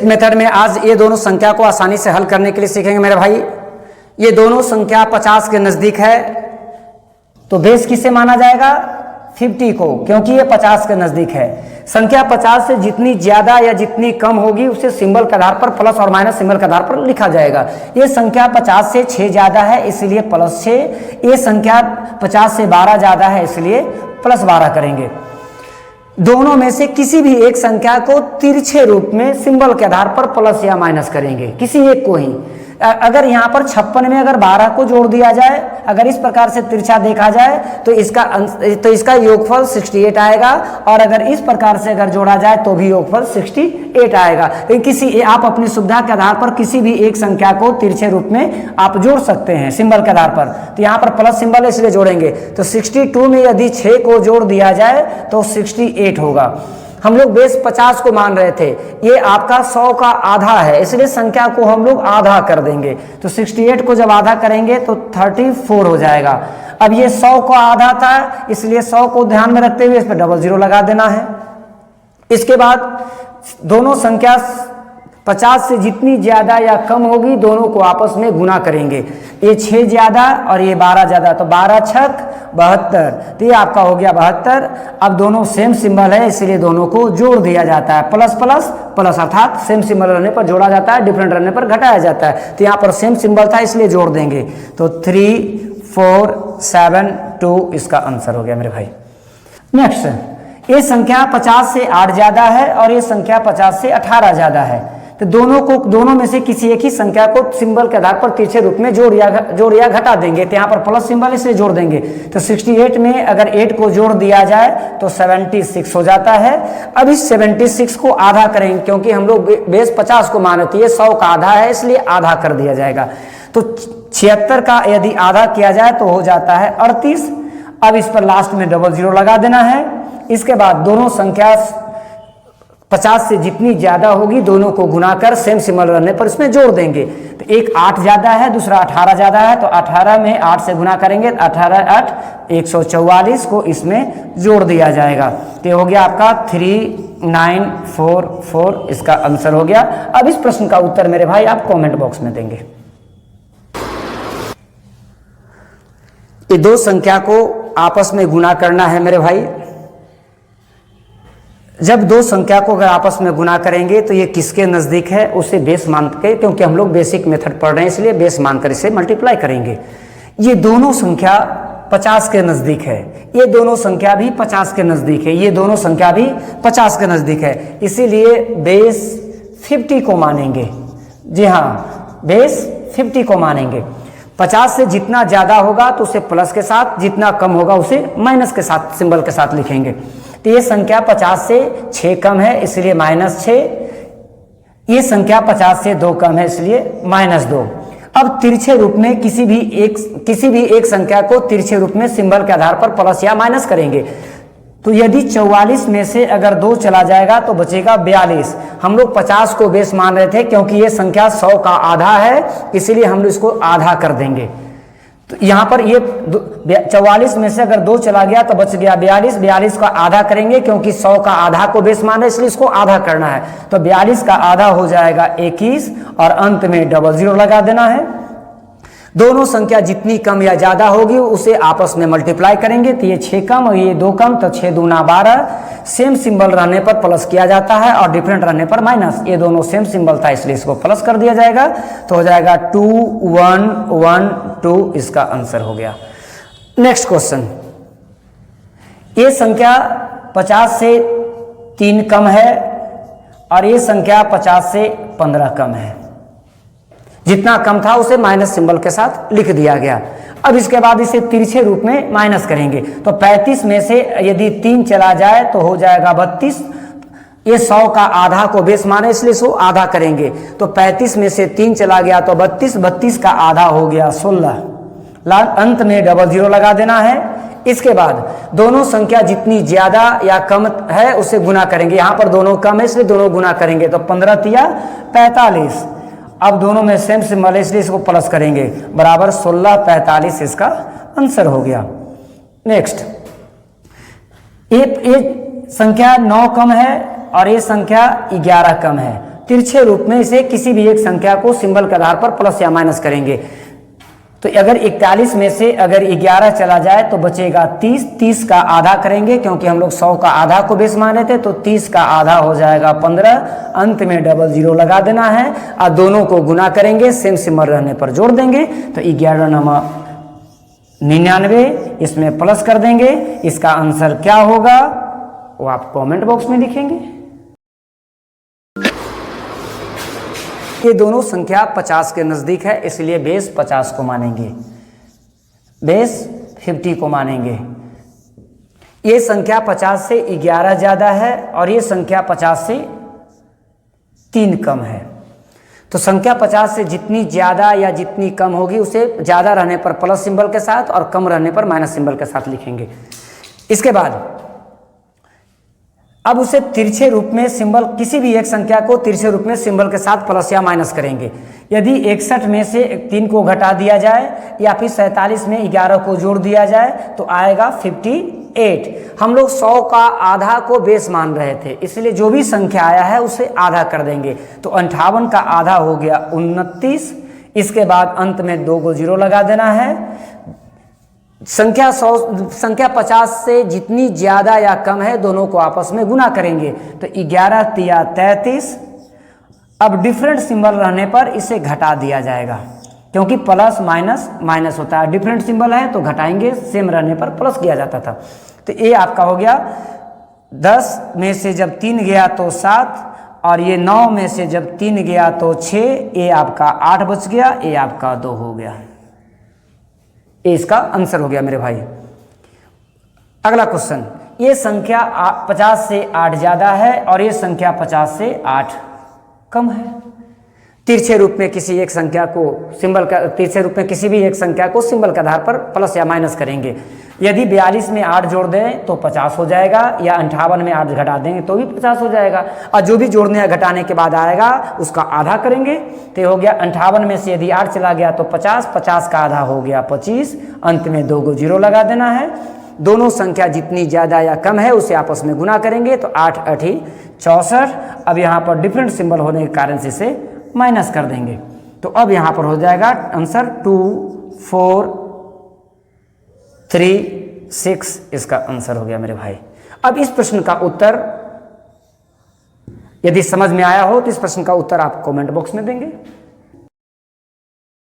Basic method में आज ये दोनों संख्या को आसानी से हल करने के लिए सीखेंगे मेरे भाई। ये दोनों संख्या 50 के नजदीक है तो बेस किसे माना जाएगा? 50 को, क्योंकि ये 50 के नजदीक है। संख्या 50 से जितनी ज्यादा या जितनी कम होगी उसे सिंबल के आधार पर प्लस और माइनस सिंबल के आधार पर लिखा जाएगा। ये संख्या 50 से 6 ज्यादा है इसलिए प्लस 6, ये संख्या 50 से 12 ज्यादा है इसलिए प्लस 12 करेंगे। दोनों में से किसी भी एक संख्या को तिरछे रूप में सिंबल के आधार पर प्लस या माइनस करेंगे, किसी एक को ही। अगर यहाँ पर 56 में अगर 12 को जोड़ दिया जाए, अगर इस प्रकार से तिरछा देखा जाए तो इसका योगफल 68 आएगा, और अगर इस प्रकार से अगर जोड़ा जाए तो भी योगफल 68 आएगा। लेकिन आप अपनी सुविधा के आधार पर किसी भी एक संख्या को तिरछे रूप में आप जोड़ सकते हैं सिंबल के आधार पर। तो यहाँ पर प्लस सिंबल है इसलिए जोड़ेंगे। तो 62 में यदि 6 को जोड़ दिया जाए तो 68 होगा। हम लोग बेस 50 को मान रहे थे, ये आपका 100 का आधा है इसलिए संख्या को हम लोग आधा कर देंगे। तो 68 को जब आधा करेंगे तो 34 हो जाएगा। अब ये 100 का आधा था इसलिए 100 को ध्यान में रखते हुए इस पर डबल जीरो लगा देना है। इसके बाद दोनों संख्या 50 से जितनी ज्यादा या कम होगी दोनों को आपस में गुना करेंगे। ये 6 ज्यादा और ये 12 ज्यादा, तो 12 छक 72, तो ये आपका हो गया 72। अब दोनों सेम सिंबल है इसलिए दोनों को जोड़ दिया जाता है, प्लस प्लस प्लस, अर्थात सेम सिंबल रहने पर जोड़ा जाता है, डिफरेंट रहने पर घटाया जाता है। तो यहाँ पर सेम सिंबल था इसलिए जोड़ देंगे। तो 3 4 7 2 इसका आंसर हो गया मेरे भाई। नेक्स्ट, ये संख्या 50 से 8 ज्यादा है और ये संख्या 50 से 18 ज्यादा है। तो दोनों में से किसी एक ही संख्या को सिंबल के आधार पर तिरछे रूप में जोड़ या घटा देंगे। तो यहाँ पर प्लस सिंबल इसलिए जोड़ देंगे। तो 68 में अगर 8 को जोड़ दिया जाए तो 76 हो जाता है। अब इस 76 को आधा करेंगे क्योंकि हम लोग बेस 50 को मान रहे थे, ये 100 का आधा है इसलिए आधा कर दिया जाएगा। तो 76 का यदि आधा किया जाए तो हो जाता है 38। अब इस पर लास्ट में डबल जीरो लगा देना है। इसके बाद दोनों संख्या 50 से जितनी ज्यादा होगी दोनों को गुना कर सेम सिंबल रहने पर इसमें जोड़ देंगे। तो एक 8 ज्यादा है, दूसरा 18 ज्यादा है, तो 18 में 8 से गुना करेंगे, 18 8 144 को इसमें जोड़ दिया जाएगा। तो हो गया आपका 3944, इसका आंसर हो गया। अब इस प्रश्न का उत्तर मेरे भाई आप कमेंट बॉक्स में देंगे। ये दो संख्या को आपस में गुना करना है मेरे भाई। जब दो संख्या को अगर आपस में गुना करेंगे तो ये किसके नजदीक है उसे बेस मान के, क्योंकि हम लोग बेसिक मेथड पढ़ रहे हैं इसलिए बेस मानकर इसे मल्टीप्लाई करेंगे। ये दोनों संख्या 50 के नजदीक है, ये दोनों संख्या भी 50 के नजदीक है, ये दोनों संख्या भी 50 के नजदीक है, इसीलिए बेस 50 को मानेंगे। जी हाँ, बेस 50 को मानेंगे। 50 से जितना ज्यादा होगा तो उसे प्लस के साथ, जितना कम होगा उसे माइनस के साथ सिंबल के साथ लिखेंगे। तो ये संख्या 50 से 6 कम है इसलिए -6, ये संख्या 50 से 2 कम है इसलिए -2। अब तिरछे रूप में किसी भी एक संख्या को तिरछे रूप में सिंबल के आधार पर प्लस या माइनस करेंगे। तो यदि 44 में से अगर 2 चला जाएगा तो बचेगा 42। हम लोग 50 को बेस मान रहे थे क्योंकि ये संख्या 100 का आधा है इसलिए हम लोग इसको आधा कर देंगे। तो यहाँ पर ये 44 में से अगर 2 चला गया तो बच गया 42। 42 का आधा करेंगे क्योंकि 100 का आधा को बेस मान रहे इसलिए इसको आधा करना है। तो 42 का आधा हो जाएगा 21 और अंत में डबल जीरो लगा देना है। दोनों संख्या जितनी कम या ज्यादा होगी उसे आपस में मल्टीप्लाई करेंगे। तो ये 6 कम और ये 2 कम, तो 6 दूना 12। सेम सिंबल रहने पर प्लस किया जाता है और डिफरेंट रहने पर माइनस। ये दोनों सेम सिंबल था इसलिए इसको प्लस कर दिया जाएगा। तो हो जाएगा 2 1 1 2, इसका आंसर हो गया। नेक्स्ट क्वेश्चन, ये संख्या 50 से 3 कम है और ये संख्या 50 से 15 कम है। जितना कम था उसे माइनस सिंबल के साथ लिख दिया गया। अब इसके बाद इसे तिरछे रूप में माइनस करेंगे। तो 35 में से यदि 3 चला जाए तो हो जाएगा 32। ये 100 का आधा को बेस माने इसलिए इसको आधा करेंगे। तो 35 में से 3 चला गया तो 32, 32 का आधा हो गया 16। अंत में डबल जीरो लगा देना है। इसके बाद दोनों संख्या जितनी ज्यादा या कम है उसे गुना करेंगे। यहाँ पर दोनों कम है इसलिए दोनों गुना करेंगे। तो 15 तिया 45। अब दोनों में सेम सिंबल है इसलिए इसको प्लस करेंगे, बराबर 16 45, इसका आंसर हो गया। नेक्स्ट, ये संख्या 9 कम है और ये संख्या 11 कम है। तिरछे रूप में इसे किसी भी एक संख्या को सिंबल के आधार पर प्लस या माइनस करेंगे। तो अगर 41 में से अगर 11 चला जाए तो बचेगा 30, 30 का आधा करेंगे क्योंकि हम लोग 100 का आधा को बेस माने थे, तो 30 का आधा हो जाएगा 15, अंत में डबल जीरो लगा देना है और दोनों को गुना करेंगे, सेम सिंबल रहने पर जोड़ देंगे। तो 11 नमा 99, इसमें प्लस कर देंगे। इसका आंसर क्या होगा वो आप कमेंट बॉक्स में लिखेंगे। ये दोनों संख्या 50 के नज़दीक है, इसलिए बेस 50 को मानेंगे, बेस 50 को मानेंगे। ये संख्या 50 से 11 ज़्यादा है और ये संख्या 50 से 3 कम है। तो संख्या 50 से जितनी ज़्यादा या जितनी कम होगी उसे ज़्यादा रहने पर प्लस सिंबल के साथ और कम रहने पर माइनस सिंबल के साथ लिखेंगे। इसके बाद अब उसे तिरछे रूप में सिंबल, किसी भी एक संख्या को तिरछे रूप में सिंबल के साथ प्लस या माइनस करेंगे। यदि 61 में से 3 को घटा दिया जाए या फिर 47 में 11 को जोड़ दिया जाए तो आएगा 58। हम लोग 100 का आधा को बेस मान रहे थे, इसलिए जो भी संख्या आया है उसे आधा कर देंगे। तो 58 का आधा हो गया 29। इसके बाद अंत में 2 को जीरो लगा देना है। संख्या 50 से जितनी ज़्यादा या कम है दोनों को आपस में गुना करेंगे। तो 11 तिया 33। अब डिफरेंट सिंबल रहने पर इसे घटा दिया जाएगा क्योंकि प्लस माइनस माइनस होता है, डिफरेंट सिंबल है तो घटाएंगे, सेम रहने पर प्लस किया जाता था। तो ये आपका हो गया 10 में से जब 3 गया तो 7 और ये 9 में से जब 3 गया तो 6, ये आपका 8 बच गया, ये आपका 2 हो गया। ये इसका आंसर हो गया मेरे भाई। अगला क्वेश्चन, ये संख्या 50 से 8 ज़्यादा है और ये संख्या 50 से 8 कम है। तिरछे रूप में किसी एक संख्या को सिंबल का, तिरछे रूप में किसी भी एक संख्या को सिंबल के आधार पर प्लस या माइनस करेंगे। यदि 42 में 8 जोड़ दें तो 50 हो जाएगा, या 58 में 8 घटा देंगे तो भी 50 हो जाएगा, और जो भी जोड़ने या घटाने के बाद आएगा उसका आधा करेंगे। तो ये हो गया 58 में से यदि 8 चला गया तो 50, 50 का आधा हो गया 25, अंत में 2 को जीरो लगा देना है। दोनों संख्या जितनी ज़्यादा या कम है उसे आपस में गुना करेंगे। तो 8 8 64। अब यहाँ पर डिफरेंट सिंबल होने के कारण से इसे माइनस कर देंगे। तो अब यहाँ पर हो जाएगा आंसर 2 4 3 6, इसका आंसर हो गया मेरे भाई। अब इस प्रश्न का उत्तर यदि समझ में आया हो तो इस प्रश्न का उत्तर आप कमेंट बॉक्स में देंगे।